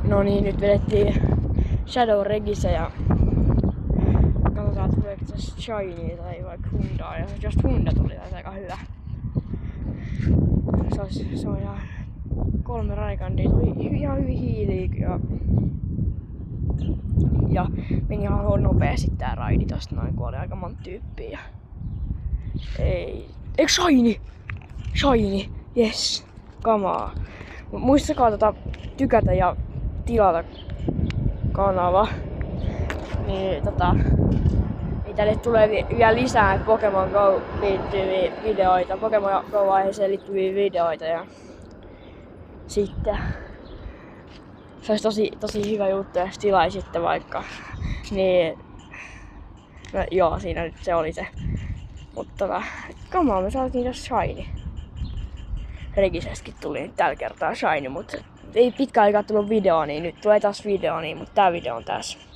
No niin, nyt vedettiin Shadow Regissä ja katsotaan tuleeko tässä Shiny tai vaikka Hyundai. Ja jos Hyundai tuli, tai aika hyvä. Se on ihan 3 raikandia, tuli ihan hyvin hiiliä ja meni ihan nopeasti tää raidi tosta noin, kun oli aika monta tyyppiä. Eikö Shiny? Shiny, yes, kamaa. Muistakaa tykätä ja tilata kanava. Niin niin tänne tulee vielä lisää Pokemon Go liittyviä videoita, Pokemon Go-aiheeseen liittyviä videoita ja sitten se olisi tosi hyvä juttu, jos tilaisitte vaikka. Niin, no, joo, siinä nyt se oli se. Mutta kamaa, me saatiin tässä Shiny. Regisessäkin tuli nyt tällä kertaa Shiny, mutta ei pitkä aikaa tullut video, niin nyt tulee taas video, niin, mutta tää video on tässä.